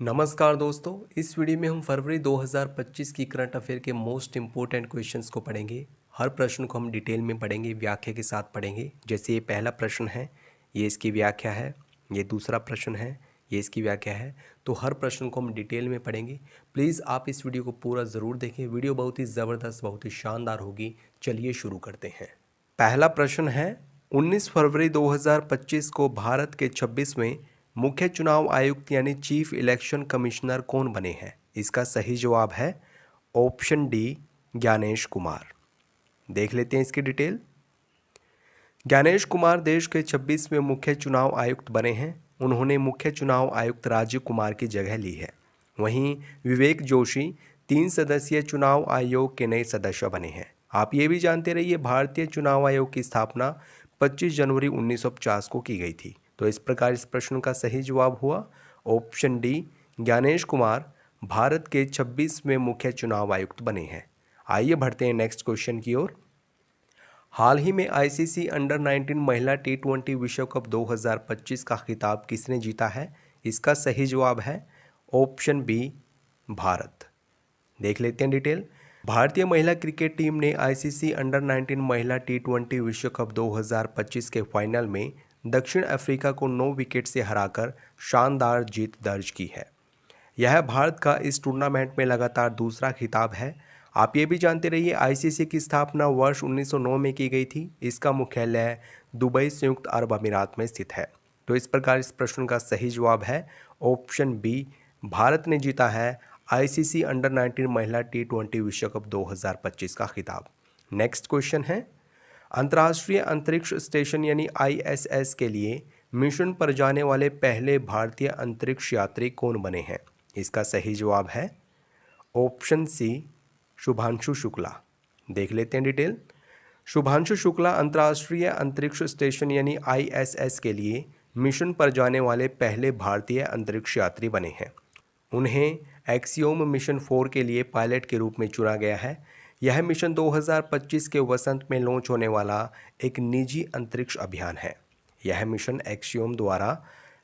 नमस्कार दोस्तों, इस वीडियो में हम फरवरी 2025 की करंट अफेयर के मोस्ट इम्पोर्टेंट क्वेश्चंस को पढ़ेंगे। हर प्रश्न को हम डिटेल में पढ़ेंगे, व्याख्या के साथ पढ़ेंगे। जैसे ये पहला प्रश्न है, ये इसकी व्याख्या है। ये दूसरा प्रश्न है, ये इसकी व्याख्या है। तो हर प्रश्न को हम डिटेल में पढ़ेंगे। प्लीज़ आप इस वीडियो को पूरा ज़रूर देखें। वीडियो बहुत ही ज़बरदस्त, बहुत ही शानदार होगी। चलिए शुरू करते हैं। पहला प्रश्न है, 19 फरवरी 2025 को भारत के 26वें मुख्य चुनाव आयुक्त यानी चीफ इलेक्शन कमिश्नर कौन बने हैं? इसका सही जवाब है ऑप्शन डी, ज्ञानेश कुमार। देख लेते हैं इसकी डिटेल। ज्ञानेश कुमार देश के 26वें मुख्य चुनाव आयुक्त बने हैं। उन्होंने मुख्य चुनाव आयुक्त राजीव कुमार की जगह ली है। वहीं विवेक जोशी 3 सदस्यीय चुनाव आयोग के नए सदस्य बने हैं। आप ये भी जानते रहिए, भारतीय चुनाव आयोग की स्थापना 25 जनवरी 1950 को की गई थी। तो इस प्रकार इस प्रश्न का सही जवाब हुआ ऑप्शन डी, ज्ञानेश कुमार भारत के 26वें मुख्य चुनाव आयुक्त बने हैं। आइए बढ़ते हैं नेक्स्ट क्वेश्चन की ओर। हाल ही में आईसीसी अंडर 19 महिला T20 विश्व कप 2025 का खिताब किसने जीता है? इसका सही जवाब है ऑप्शन बी, भारत। देख लेते हैं डिटेल। भारतीय महिला क्रिकेट टीम ने आईसीसी अंडर 19 महिला T20 विश्व कप 2025 के फाइनल में दक्षिण अफ्रीका को 9 विकेट से हराकर शानदार जीत दर्ज की है। यह भारत का इस टूर्नामेंट में लगातार दूसरा खिताब है। आप ये भी जानते रहिए, आईसीसी की स्थापना वर्ष 1909 में की गई थी। इसका मुख्यालय दुबई, संयुक्त अरब अमीरात में स्थित है। तो इस प्रकार इस प्रश्न का सही जवाब है ऑप्शन बी, भारत ने जीता है आईसीसी अंडर 19 महिला T20 विश्व कप 2025 का खिताब। नेक्स्ट क्वेश्चन है, अंतर्राष्ट्रीय अंतरिक्ष स्टेशन यानी आईएसएस के लिए मिशन पर जाने वाले पहले भारतीय अंतरिक्ष यात्री कौन बने हैं? इसका सही जवाब है ऑप्शन सी, शुभांशु शुक्ला। देख लेते हैं डिटेल। शुभांशु शुक्ला अंतर्राष्ट्रीय अंतरिक्ष स्टेशन यानी आईएसएस के लिए मिशन पर जाने वाले पहले भारतीय अंतरिक्ष यात्री बने हैं। उन्हें एक्सियोम मिशन 4 के लिए पायलट के रूप में चुना गया है। यह मिशन 2025 के वसंत में लॉन्च होने वाला एक निजी अंतरिक्ष अभियान है। यह मिशन एक्सियोम द्वारा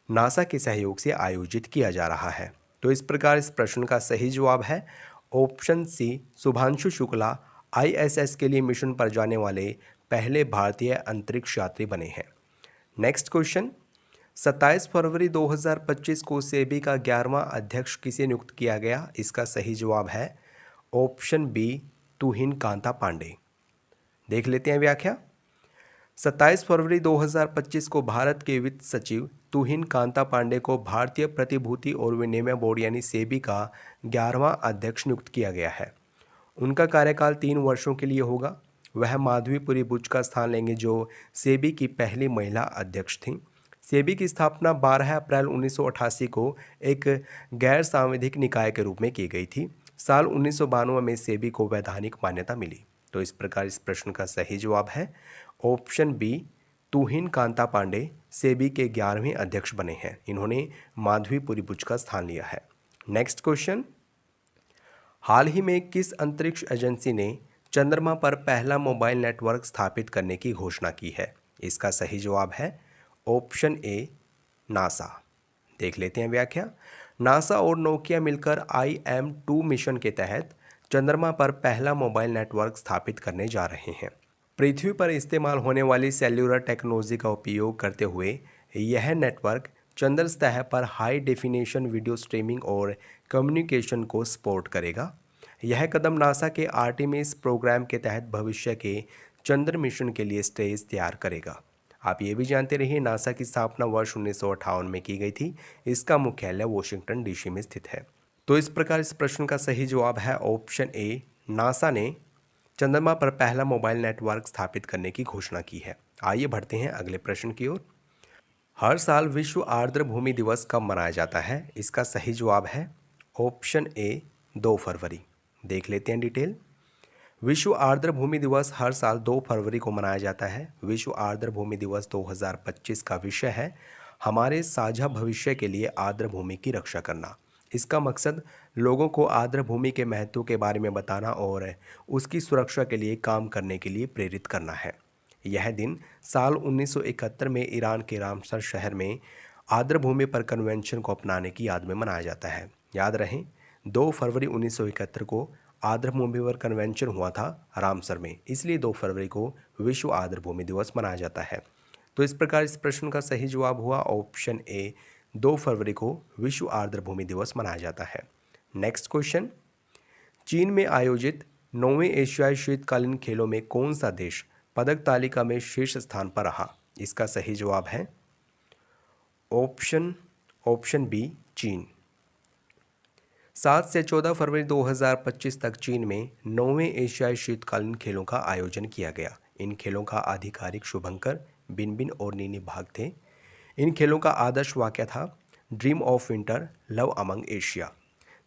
नासा के सहयोग से आयोजित किया जा रहा है। तो इस प्रकार इस प्रश्न का सही जवाब है option C, Shubhanshu Shukla ISS के लिए मिशन पर जाने वाले पहले भारतीय अंतरिक्ष यात्री बने हैं। नेक्स्ट क्वेश्चन, 27 फरवरी 2025 को सेबी का 11वां अध्यक्ष किसे नियुक्त किया गया? इसका सही जवाब है ऑप्शन बी, तुहिन कांता पांडे। देख लेते हैं व्याख्या। 27 फरवरी 2025 को भारत के वित्त सचिव तुहिन कांता पांडे को भारतीय प्रतिभूति और विनिमय बोर्ड यानी सेबी का 11वां अध्यक्ष नियुक्त किया गया है। उनका कार्यकाल 3 वर्षों के लिए होगा। वह माधवीपुरी बुच का स्थान लेंगे, जो सेबी की पहली महिला अध्यक्ष थीं। सेबी की स्थापना 12 अप्रैल 1988 को एक गैर सांविधिक निकाय के रूप में की गई थी। साल 1992 में सेबी को वैधानिक मान्यता मिली। तो इस प्रकार इस प्रश्न का सही जवाब है ऑप्शन बी, तुहिन कांता पांडे सेबी के 11वें अध्यक्ष बने हैं। इन्होंने माधवीपुरी बुच का स्थान लिया है। नेक्स्ट क्वेश्चन, हाल ही में किस अंतरिक्ष एजेंसी ने चंद्रमा पर पहला मोबाइल नेटवर्क स्थापित करने की घोषणा की है? इसका सही जवाब है ऑप्शन ए, नासा। देख लेते हैं व्याख्या। नासा और नोकिया मिलकर IM-2 मिशन के तहत चंद्रमा पर पहला मोबाइल नेटवर्क स्थापित करने जा रहे हैं। पृथ्वी पर इस्तेमाल होने वाली सेल्युलर टेक्नोलॉजी का उपयोग करते हुए यह नेटवर्क चंद्र सतह पर हाई डेफिनेशन वीडियो स्ट्रीमिंग और कम्युनिकेशन को सपोर्ट करेगा। यह कदम नासा के आर्टेमिस प्रोग्राम के तहत भविष्य के चंद्र मिशन के लिए स्टेज तैयार करेगा। आप ये भी जानते रहिए, नासा की स्थापना वर्ष 1958 में की गई थी। इसका मुख्यालय वॉशिंगटन DC में स्थित है। तो इस प्रकार इस प्रश्न का सही जवाब है ऑप्शन ए, नासा ने चंद्रमा पर पहला मोबाइल नेटवर्क स्थापित करने की घोषणा की है। आइए बढ़ते हैं अगले प्रश्न की ओर। हर साल विश्व आर्द्र भूमि दिवस कब मनाया जाता है? इसका सही जवाब है ऑप्शन ए, 2 फरवरी। देख लेते हैं डिटेल। विश्व आर्द्र भूमि दिवस हर साल 2 फरवरी को मनाया जाता है। विश्व आर्द्र भूमि दिवस 2025 का विषय है हमारे साझा भविष्य के लिए आर्द्र भूमि की रक्षा करना। इसका मकसद लोगों को आर्द्र भूमि के महत्व के बारे में बताना और उसकी सुरक्षा के लिए काम करने के लिए प्रेरित करना है। यह दिन साल 1971 में ईरान के रामसर शहर में आर्द्रभूमि पर कन्वेंशन को अपनाने की याद में मनाया जाता है? याद रहे 2 फरवरी 1971 को आर्द्रभूमि पर कन्वेंशन हुआ था रामसर में, इसलिए 2 फरवरी को विश्व आर्द्रभूमि दिवस मनाया जाता है। तो इस प्रकार इस प्रश्न का सही जवाब हुआ ऑप्शन ए, 2 फरवरी को विश्व आर्द्रभूमि दिवस मनाया जाता है। नेक्स्ट क्वेश्चन, चीन में आयोजित 9वें एशियाई शीतकालीन खेलों में कौन सा देश पदक तालिका में शीर्ष स्थान पर रहा? इसका सही जवाब है ऑप्शन बी, चीन। 7 से 14 फरवरी 2025 तक चीन में 9वें एशियाई शीतकालीन खेलों का आयोजन किया गया। इन खेलों का आधिकारिक शुभंकर बिनबिन और नीनी भाग थे। इन खेलों का आदर्श वाक्य था dream of winter, love among Asia.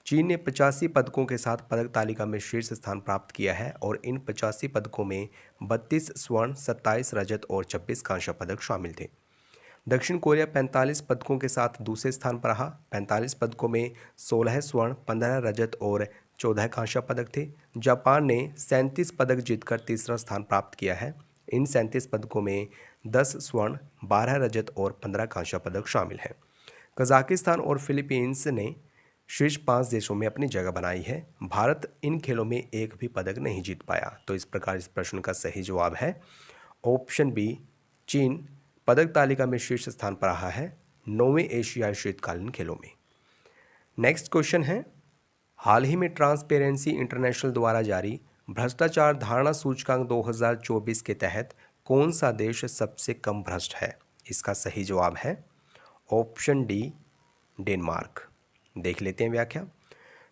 चीन ने 85 पदकों के साथ पदक तालिका में शीर्ष स्थान प्राप्त किया है और इन 85 पदकों में 32 स्वर्ण, 27 रजत और 26 कांस्य पदक शामिल थे। दक्षिण कोरिया 45 पदकों के साथ दूसरे स्थान पर रहा। 45 पदकों में 16 स्वर्ण, 15 रजत और 14 कांस्य पदक थे। जापान ने 37 पदक जीतकर तीसरा स्थान प्राप्त किया है। इन 37 पदकों में 10 स्वर्ण, 12 रजत और 15 कांस्य पदक शामिल हैं। कजाकिस्तान और फिलीपींस ने शीर्ष 5 देशों में अपनी जगह बनाई है। भारत इन खेलों में एक भी पदक नहीं जीत पाया। तो इस प्रकार इस प्रश्न का सही जवाब है ऑप्शन बी, चीन पदक तालिका में शीर्ष स्थान पर रहा है 9वें एशियाई शीतकालीन खेलों में। नेक्स्ट क्वेश्चन है, हाल ही में ट्रांसपेरेंसी इंटरनेशनल द्वारा जारी भ्रष्टाचार धारणा सूचकांक 2024 के तहत कौन सा देश सबसे कम भ्रष्ट है? इसका सही जवाब है ऑप्शन डी, डेनमार्क। देख लेते हैं व्याख्या।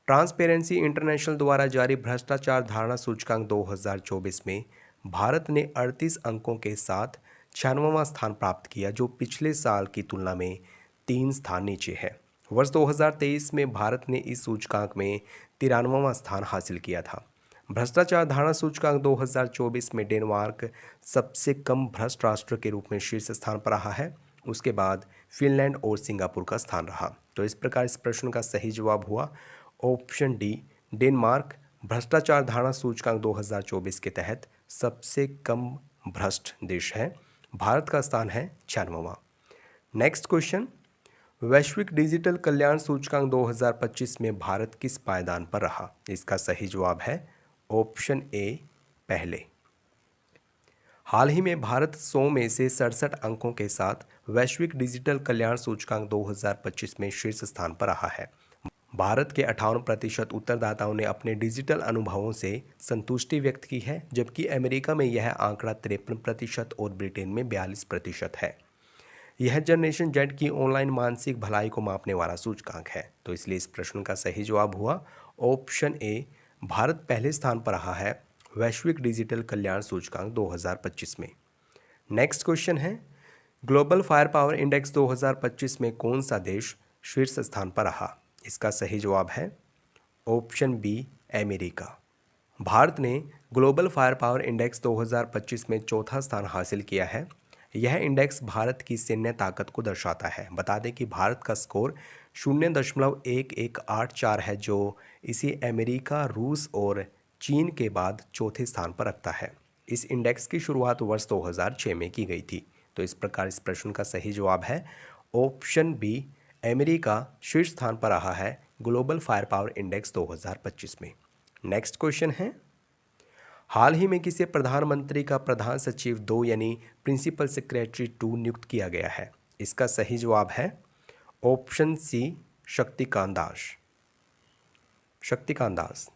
ट्रांसपेरेंसी इंटरनेशनल द्वारा जारी भ्रष्टाचार धारणा सूचकांक 2024 में भारत ने 38 अंकों के साथ 96वां स्थान प्राप्त किया, जो पिछले साल की तुलना में 3 स्थान नीचे है। वर्ष 2023 में भारत ने इस सूचकांक में 93वां स्थान हासिल किया था। भ्रष्टाचार धारणा सूचकांक 2024 में डेनमार्क सबसे कम भ्रष्ट राष्ट्र के रूप में शीर्ष स्थान पर रहा है। उसके बाद फिनलैंड और सिंगापुर का स्थान रहा। तो इस प्रकार इस प्रश्न का सही जवाब हुआ ऑप्शन डी, डेनमार्क भ्रष्टाचार धारणा सूचकांक 2024 के तहत सबसे कम भ्रष्ट देश है। भारत का स्थान है 96वां। नेक्स्ट क्वेश्चन, वैश्विक डिजिटल कल्याण सूचकांक 2025 में भारत किस पायदान पर रहा? इसका सही जवाब है ऑप्शन ए, पहले। हाल ही में भारत 100 में से 67 अंकों के साथ वैश्विक डिजिटल कल्याण सूचकांक 2025 में शीर्ष स्थान पर रहा है। भारत के 58% उत्तरदाताओं ने अपने डिजिटल अनुभवों से संतुष्टि व्यक्त की है, जबकि अमेरिका में यह आंकड़ा 53% और ब्रिटेन में 42% है। यह जनरेशन जेड की ऑनलाइन मानसिक भलाई को मापने वाला सूचकांक है। तो इसलिए इस प्रश्न का सही जवाब हुआ ऑप्शन ए, भारत पहले स्थान पर रहा है वैश्विक डिजिटल कल्याण सूचकांक 2025 में। नेक्स्ट क्वेश्चन है, ग्लोबल फायर पावर इंडेक्स 2025 में कौन सा देश शीर्ष स्थान पर रहा? इसका सही जवाब है ऑप्शन बी, अमेरिका। भारत ने ग्लोबल फायर पावर इंडेक्स 2025 में चौथा स्थान हासिल किया है। यह इंडेक्स भारत की सैन्य ताकत को दर्शाता है। बता दें कि भारत का स्कोर 0.1184 है, जो इसे अमेरिका, रूस और चीन के बाद चौथे स्थान पर रखता है। इस इंडेक्स की शुरुआत वर्ष 2006 में की गई थी। तो इस प्रकार इस प्रश्न का सही जवाब है ऑप्शन बी, अमेरिका शीर्ष स्थान पर रहा है ग्लोबल फायर पावर इंडेक्स 2025 में। नेक्स्ट क्वेश्चन है, हाल ही में किसे प्रधानमंत्री का प्रधान सचिव 2 यानी प्रिंसिपल सेक्रेटरी 2 नियुक्त किया गया है? इसका सही जवाब है ऑप्शन सी, शक्तिकांत दास।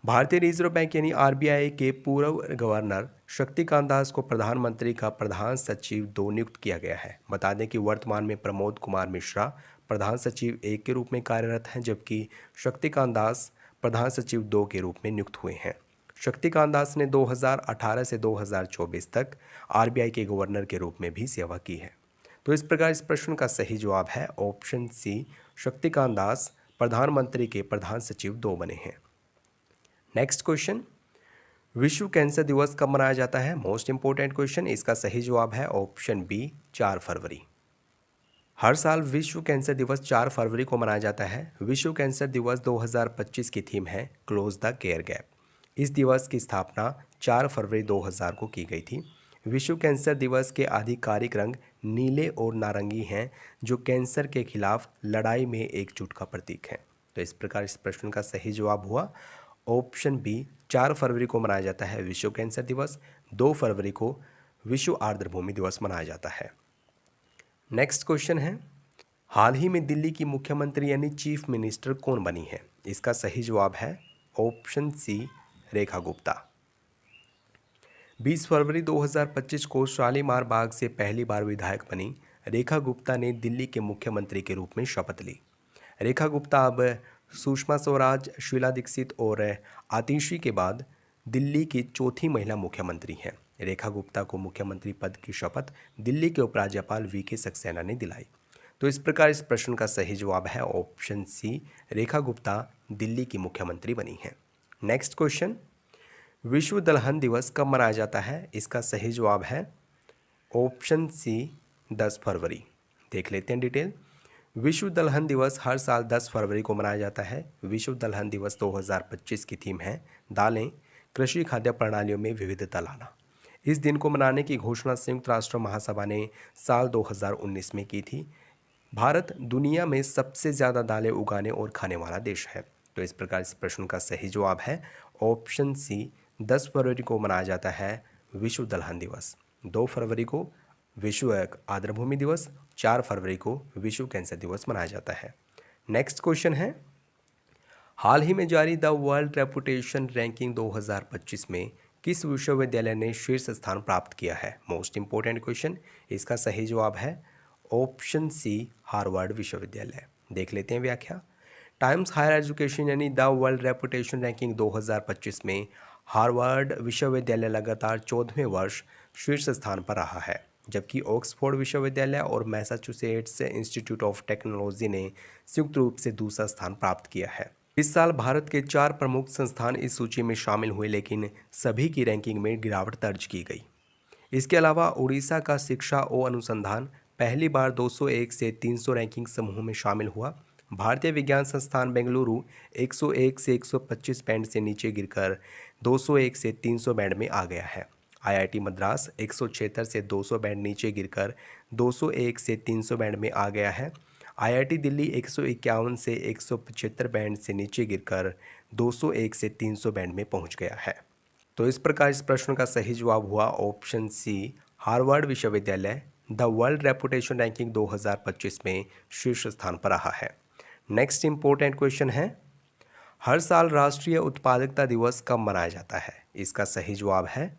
भारतीय रिजर्व बैंक यानी आरबीआई के पूर्व गवर्नर शक्तिकांत दास को प्रधानमंत्री का प्रधान सचिव 2 नियुक्त किया गया है। बता दें कि वर्तमान में प्रमोद कुमार मिश्रा प्रधान सचिव 1 के रूप में कार्यरत हैं, जबकि शक्तिकांत दास प्रधान सचिव 2 के रूप में नियुक्त हुए हैं। शक्तिकांत दास ने 2018 से 2024 तक आरबीआई के गवर्नर के रूप में भी सेवा की है। तो इस प्रकार इस प्रश्न का सही जवाब है ऑप्शन सी, शक्तिकांत दास प्रधानमंत्री के प्रधान सचिव 2 बने हैं। नेक्स्ट क्वेश्चन, विश्व कैंसर दिवस कब मनाया जाता है? Most important question. इसका सही जवाब है ऑप्शन बी, 4 फरवरी। हर साल विश्व कैंसर दिवस 4 फरवरी को मनाया जाता है। विश्व कैंसर दिवस 2025 की थीम है क्लोज द केयर गैप। इस दिवस की स्थापना 4 फरवरी 2000 को की गई थी। विश्व कैंसर दिवस के आधिकारिक रंग नीले और नारंगी हैं, जो कैंसर के खिलाफ लड़ाई में एकजुट का प्रतीक है। तो इस प्रकार इस प्रश्न का सही जवाब हुआ ऑप्शन बी, 4 फरवरी को मनाया जाता है विश्व कैंसर दिवस, 2 फरवरी को विश्व आर्द्रभूमि दिवस मनाया जाता है। नेक्स्ट क्वेश्चन है, हाल ही में दिल्ली की मुख्यमंत्री यानी चीफ मिनिस्टर कौन बनी है? इसका सही जवाब है ऑप्शन सी, रेखा गुप्ता। 20 फरवरी 2025 को शालीमार बाग से पहली बार विधायक बनी रेखा गुप्ता ने दिल्ली के मुख्यमंत्री के रूप में शपथ ली। रेखा गुप्ता अब सुषमा स्वराज, शीला दीक्षित और आतिशी के बाद दिल्ली की चौथी महिला मुख्यमंत्री हैं। रेखा गुप्ता को मुख्यमंत्री पद की शपथ दिल्ली के उपराज्यपाल वीके सक्सेना ने दिलाई। तो इस प्रकार इस प्रश्न का सही जवाब है ऑप्शन सी, रेखा गुप्ता दिल्ली की मुख्यमंत्री बनी हैं। नेक्स्ट क्वेश्चन, विश्व दलहन दिवस कब मनाया जाता है? इसका सही जवाब है ऑप्शन सी, 10 फरवरी। देख लेते हैं डिटेल। विश्व दलहन दिवस हर साल 10 फरवरी को मनाया जाता है। विश्व दलहन दिवस 2025 की थीम है दालें, कृषि खाद्य प्रणालियों में विविधता लाना। इस दिन को मनाने की घोषणा संयुक्त राष्ट्र महासभा ने साल 2019 में की थी। भारत दुनिया में सबसे ज़्यादा दालें उगाने और खाने वाला देश है। तो इस प्रकार इस प्रश्न का सही जवाब है ऑप्शन सी, 10 फरवरी को मनाया जाता है विश्व दलहन दिवस, 2 फरवरी को विश्व आर्द्रभूमि दिवस, 4 फरवरी को विश्व कैंसर दिवस मनाया जाता है। नेक्स्ट क्वेश्चन है, हाल ही में जारी द वर्ल्ड रेपुटेशन रैंकिंग 2025 में किस विश्वविद्यालय ने शीर्ष स्थान प्राप्त किया है? Most important question. इसका सही जवाब है ऑप्शन सी, हार्वर्ड विश्वविद्यालय। देख लेते हैं व्याख्या। टाइम्स हायर एजुकेशन यानी द वर्ल्ड रेपुटेशन रैंकिंग 2025 में हार्वर्ड विश्वविद्यालय लगातार 14वें वर्ष शीर्ष स्थान पर रहा है, जबकि ऑक्सफोर्ड विश्वविद्यालय और मैसाचुसेट्स इंस्टीट्यूट ऑफ टेक्नोलॉजी ने संयुक्त रूप से दूसरा स्थान प्राप्त किया है। इस साल भारत के 4 प्रमुख संस्थान इस सूची में शामिल हुए, लेकिन सभी की रैंकिंग में गिरावट दर्ज की गई। इसके अलावा उड़ीसा का शिक्षा और अनुसंधान पहली बार 201 से 300 रैंकिंग समूह में शामिल हुआ। भारतीय विज्ञान संस्थान बेंगलुरु 101 से 125 बैंड से नीचे गिरकर 201 से 300 बैंड में आ गया है। आईआईटी मद्रास 176 से 200 बैंड नीचे गिरकर 201 से 300 बैंड में आ गया है। आईआईटी दिल्ली 151 से 175 बैंड से नीचे गिरकर 201 से 300 बैंड में पहुंच गया है। तो इस प्रकार इस प्रश्न का सही जवाब हुआ ऑप्शन सी, हार्वर्ड विश्वविद्यालय द वर्ल्ड रेपुटेशन रैंकिंग 2025 में शीर्ष स्थान पर रहा है। नेक्स्ट इंपॉर्टेंट क्वेश्चन है, हर साल राष्ट्रीय उत्पादकता दिवस कब मनाया जाता है? इसका सही जवाब है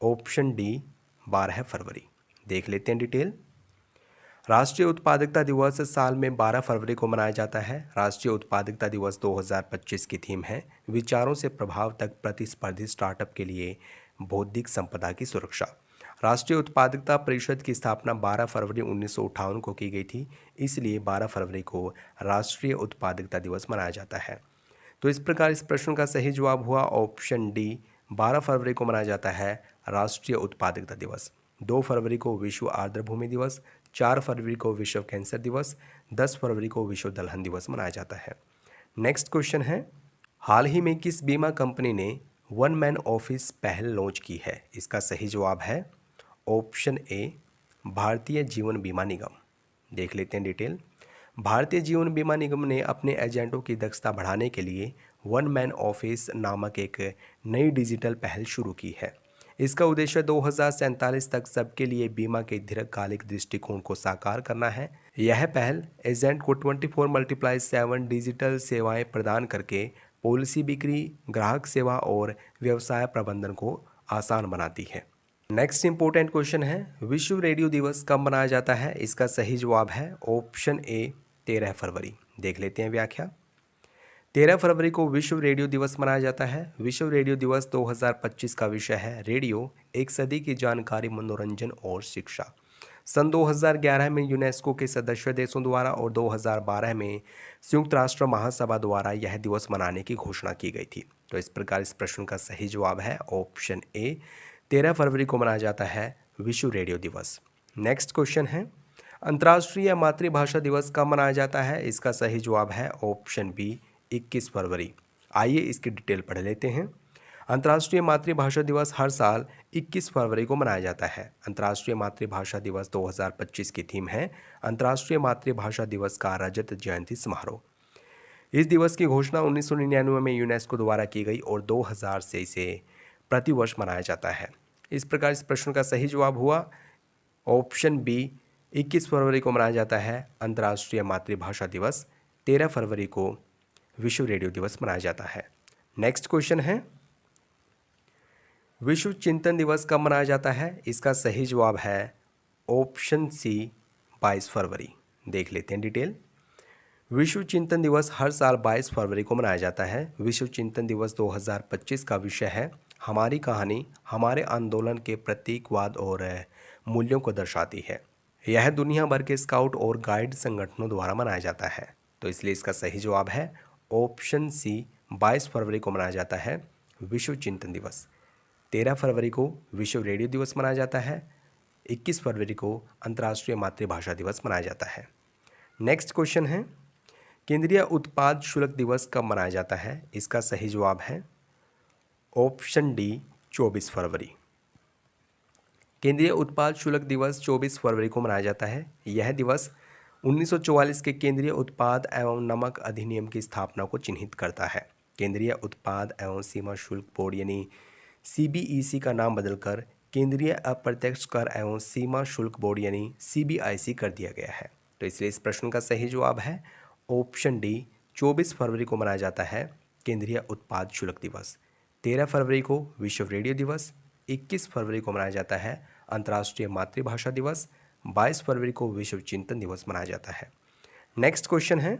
ऑप्शन डी, 12 फरवरी। देख लेते हैं डिटेल। राष्ट्रीय उत्पादकता दिवस साल में 12 फरवरी को मनाया जाता है। राष्ट्रीय उत्पादकता दिवस 2025 की थीम है विचारों से प्रभाव तक प्रतिस्पर्धी स्टार्टअप के लिए बौद्धिक संपदा की सुरक्षा। राष्ट्रीय उत्पादकता परिषद की स्थापना 12 फरवरी 1958 को की गई थी, इसलिए 12 फरवरी को राष्ट्रीय उत्पादकता दिवस मनाया जाता है। तो इस प्रकार इस प्रश्न का सही जवाब हुआ ऑप्शन डी, 12 फरवरी को मनाया जाता है राष्ट्रीय उत्पादकता दिवस। 2 फरवरी को विश्व आर्द्रभूमि दिवस, 4 फरवरी को विश्व कैंसर दिवस, 10 फरवरी को विश्व दलहन दिवस मनाया जाता है। नेक्स्ट क्वेश्चन है, हाल ही में किस बीमा कंपनी ने वन मैन ऑफिस पहल लॉन्च की है? इसका सही जवाब है ऑप्शन ए, भारतीय जीवन बीमा निगम। देख लेते हैं डिटेल। भारतीय जीवन बीमा निगम ने अपने एजेंटों की दक्षता बढ़ाने के लिए वन मैन ऑफिस नामक एक नई डिजिटल पहल शुरू की है। इसका उद्देश्य 2047 तक सबके लिए बीमा के दीर्घकालिक दृष्टिकोण को साकार करना है। यह पहल एजेंट को 24x7 डिजिटल सेवाएं प्रदान करके पॉलिसी बिक्री, ग्राहक सेवा और व्यवसाय प्रबंधन को आसान बनाती है। नेक्स्ट इंपॉर्टेंट क्वेश्चन है, विश्व रेडियो दिवस कब मनाया जाता है? इसका सही जवाब है ऑप्शन ए, 13 फरवरी। देख लेते हैं व्याख्या। 13 फरवरी को विश्व रेडियो दिवस मनाया जाता है। विश्व रेडियो दिवस 2025 का विषय है रेडियो, एक सदी की जानकारी, मनोरंजन और शिक्षा। सन 2011 में यूनेस्को के सदस्य देशों द्वारा और 2012 में संयुक्त राष्ट्र महासभा द्वारा यह दिवस मनाने की घोषणा की गई थी। तो इस प्रकार इस प्रश्न का सही जवाब है ऑप्शन ए, 13 फरवरी को मनाया जाता है विश्व रेडियो दिवस। नेक्स्ट क्वेश्चन है, अंतर्राष्ट्रीय मातृभाषा दिवस कब मनाया जाता है? इसका सही जवाब है ऑप्शन बी, 21 फरवरी। आइए इसकी डिटेल पढ़ लेते हैं। अंतर्राष्ट्रीय मातृभाषा दिवस हर साल 21 फरवरी को मनाया जाता है। अंतर्राष्ट्रीय मातृभाषा दिवस 2025 की थीम है अंतर्राष्ट्रीय मातृभाषा दिवस का रजत जयंती समारोह। इस दिवस की घोषणा 1999 में यूनेस्को द्वारा की गई और 2000 से इसे प्रतिवर्ष मनाया जाता है। इस प्रकार इस प्रश्न का सही जवाब हुआ ऑप्शन बी, 21 फरवरी को मनाया जाता है अंतर्राष्ट्रीय मातृभाषा दिवस। 13 फरवरी को विश्व रेडियो दिवस मनाया जाता है। नेक्स्ट क्वेश्चन है, विश्व चिंतन दिवस कब मनाया जाता है? इसका सही जवाब है ऑप्शन सी, 22 फरवरी। देख लेते हैं डिटेल। विश्व चिंतन दिवस हर साल 22 फरवरी को मनाया जाता है। विश्व चिंतन दिवस 2025 का विषय है हमारी कहानी हमारे आंदोलन के प्रतीकवाद और मूल्यों को दर्शाती है। यह दुनिया भर के स्काउट और गाइड संगठनों द्वारा मनाया जाता है, तो इसलिए इसका सही जवाब है ऑप्शन सी, 22 फरवरी को मनाया जाता है विश्व चिंतन दिवस। 13 फरवरी को विश्व रेडियो दिवस मनाया जाता है। 21 फरवरी को अंतर्राष्ट्रीय मातृभाषा दिवस मनाया जाता है। नेक्स्ट क्वेश्चन है, केंद्रीय उत्पाद शुल्क दिवस कब मनाया जाता है? इसका सही जवाब है ऑप्शन डी, 24 फरवरी। केंद्रीय उत्पाद शुल्क दिवस 24 फरवरी को मनाया जाता है। यह दिवस 1944 के केंद्रीय उत्पाद एवं नमक अधिनियम की स्थापना को चिन्हित करता है। केंद्रीय उत्पाद एवं सीमा शुल्क बोर्ड यानी CBEC का नाम बदलकर केंद्रीय अप्रत्यक्ष कर एवं सीमा शुल्क बोर्ड यानी CBIC कर दिया गया है, तो इसलिए इस प्रश्न का सही जवाब है ऑप्शन डी, 24 फरवरी को मनाया जाता है केंद्रीय उत्पाद शुल्क दिवस। 13 फरवरी को विश्व रेडियो दिवस। 21 फरवरी को मनाया जाता है अंतर्राष्ट्रीय मातृभाषा दिवस। 22 फरवरी को विश्व चिंतन दिवस मनाया जाता है। नेक्स्ट क्वेश्चन है,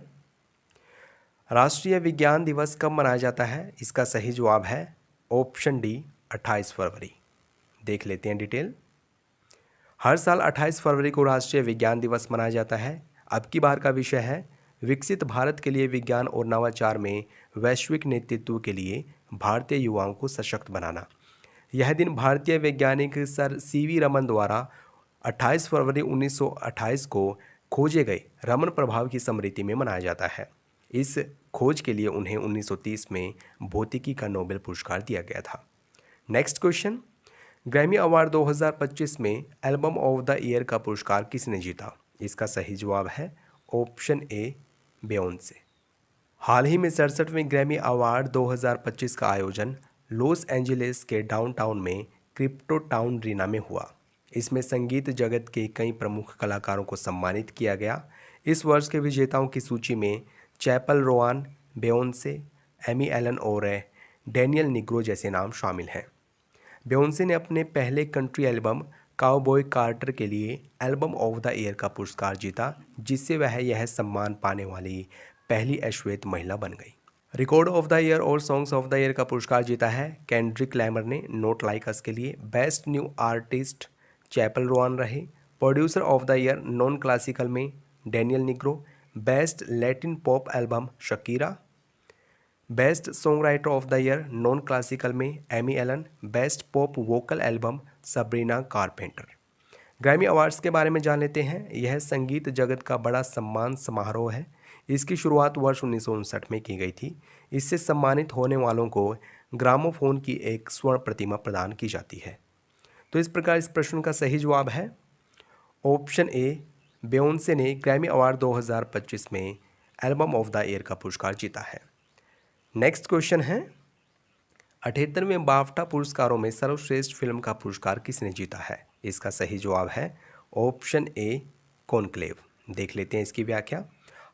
राष्ट्रीय विज्ञान दिवस कब मनाया जाता है? इसका सही जवाब है ऑप्शन डी, 28 फरवरी। देख लेते हैं डिटेल। हर साल 28 फरवरी को राष्ट्रीय विज्ञान दिवस मनाया जाता है। अब की बार का विषय है विकसित भारत के लिए विज्ञान और नवाचार में वैश्विक नेतृत्व के लिए भारतीय युवाओं को सशक्त बनाना। यह दिन भारतीय वैज्ञानिक सर CV रमन द्वारा 28 फरवरी 1928 को खोजे गए रमन प्रभाव की स्मृति में मनाया जाता है। इस खोज के लिए उन्हें 1930 में भौतिकी का नोबेल पुरस्कार दिया गया था। नेक्स्ट क्वेश्चन, ग्रैमी अवार्ड 2025 में एल्बम ऑफ द ईयर का पुरस्कार किसने जीता? इसका सही जवाब है ऑप्शन ए, बेयोंसे। हाल ही में 67वें ग्रैमी अवार्ड 2025 का आयोजन लॉस एंजलिस के डाउनटाउन में क्रिप्टो टाउन रीना में हुआ। इसमें संगीत जगत के कई प्रमुख कलाकारों को सम्मानित किया गया। इस वर्ष के विजेताओं की सूची में चैपल रोआन, बेयोंसे, एमी एलन और डैनियल निग्रो जैसे नाम शामिल हैं। बेयोंसे ने अपने पहले कंट्री एल्बम काउबॉय कार्टर के लिए एल्बम ऑफ द ईयर का पुरस्कार जीता, जिससे वह यह सम्मान पाने वाली पहली अश्वेत महिला बन गई। रिकॉर्ड ऑफ द ईयर और सॉन्ग्स ऑफ द ईयर का पुरस्कार जीता है केंड्रिक लैमर ने नॉट लाइक अस के लिए। Best new artist Chappell Roan रहे। Producer of the year non classical में Daniel Nigro. Best Latin pop album Shakira. Best songwriter of the year non classical में Amy Allen. Best pop vocal album Sabrina Carpenter. Grammy awards के बारे में जान लेते हैं। यह संगीत जगत का बड़ा सम्मान समारोह है। इसकी शुरुआत वर्ष 1959 में की गई थी। इससे सम्मानित होने वालों को ग्रामोफोन की एक स्वर्ण प्रतिमा प्रदान की जाती है। तो इस प्रकार इस प्रश्न का सही जवाब है ऑप्शन ए, बेयोंसे ने ग्रैमी अवार्ड 2025 में एल्बम ऑफ द ईयर का पुरस्कार जीता है। नेक्स्ट क्वेश्चन है, 78वें बाफ्टा पुरस्कारों में सर्वश्रेष्ठ फिल्म का पुरस्कार किसने जीता है? इसका सही जवाब है ऑप्शन ए, कॉन्क्लेव। देख लेते हैं इसकी व्याख्या।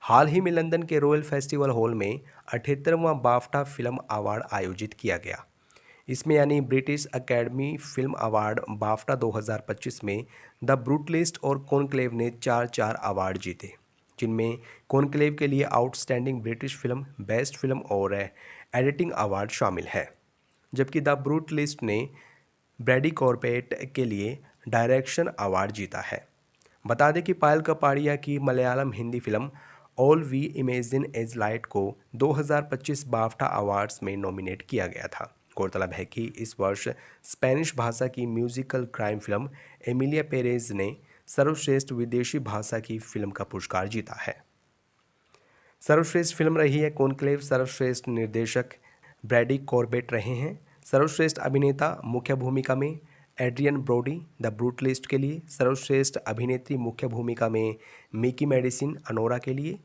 हाल ही में लंदन के रॉयल फेस्टिवल हॉल में 78वां बाफ्टा फिल्म अवार्ड आयोजित किया गया। इसमें यानी British academy film award BAFTA 2025 में द ब्रूटलिस्ट और कॉन्क्लेव ने 4 अवार्ड जीते, जिनमें कॉन्क्लेव के लिए outstanding British film, best film और एडिटिंग अवार्ड शामिल है, जबकि द ब्रूटलिस्ट ने ब्रैडी कॉर्बेट के लिए डायरेक्शन अवार्ड जीता है। बता दें कि पायल कपाड़िया की Malayalam Hindi film All We Imagine as Light को 2025 बाफ्टा अवार्ड्स में नॉमिनेट किया गया था। गौरतलब है कि इस वर्ष स्पेनिश भाषा की musical crime film Emilia Perez ने सर्वश्रेष्ठ विदेशी भाषा की फिल्म का पुरस्कार जीता है। सर्वश्रेष्ठ फिल्म रही है कॉन्क्लेव। सर्वश्रेष्ठ निर्देशक ब्रैडी कॉर्बेट रहे हैं। सर्वश्रेष्ठ अभिनेता मुख्य भूमिका में एड्रियन ब्रोडी द ब्रूटलिस्ट के लिए, सर्वश्रेष्ठ अभिनेत्री मुख्य भूमिका में मिकी मेडिसिन अनोरा के लिए,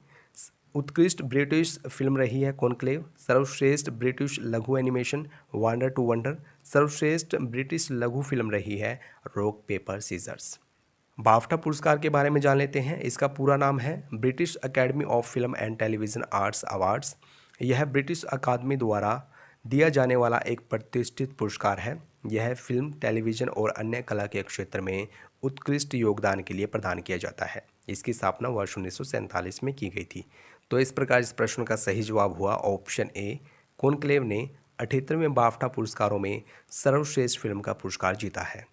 उत्कृष्ट ब्रिटिश फिल्म रही है कॉन्क्लेव, सर्वश्रेष्ठ ब्रिटिश लघु एनिमेशन वंडर टू वंडर, सर्वश्रेष्ठ ब्रिटिश लघु फिल्म रही है रॉक पेपर सीजर्स। बाफ्टा पुरस्कार के बारे में जान लेते हैं। इसका पूरा नाम है British academy of film and television arts awards. यह ब्रिटिश अकादमी द्वारा दिया जाने वाला एक प्रतिष्ठित पुरस्कार है। यह फिल्म, टेलीविज़न और अन्य कला के क्षेत्र में उत्कृष्ट योगदान के लिए प्रदान किया जाता है। इसकी स्थापना वर्ष 1947 में की गई थी। तो इस प्रकार इस प्रश्न का सही जवाब हुआ ऑप्शन ए। कॉन्क्लेव ने 78वें बाफ्टा पुरस्कारों में सर्वश्रेष्ठ फिल्म का पुरस्कार जीता है।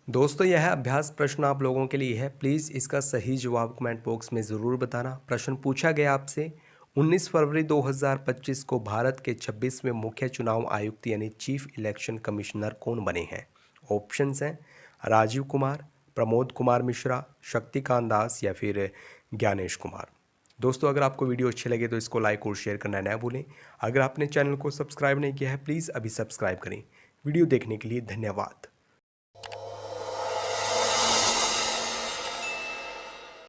दोस्तों, यह अभ्यास प्रश्न आप लोगों के लिए है। प्लीज़ इसका सही जवाब कमेंट बॉक्स में ज़रूर बताना। प्रश्न पूछा गया आपसे, 19 फरवरी 2025 को भारत के 26वें मुख्य चुनाव आयुक्त यानी चीफ इलेक्शन कमिश्नर कौन बने हैं? ऑप्शंस हैं राजीव कुमार, प्रमोद कुमार मिश्रा, शक्तिकांत दास या फिर ज्ञानेश कुमार। दोस्तों, अगर आपको वीडियो अच्छे लगे तो इसको लाइक और शेयर करना ना भूलें। अगर आपने चैनल को सब्सक्राइब नहीं किया है, प्लीज़ अभी सब्सक्राइब करें। वीडियो देखने के लिए धन्यवाद।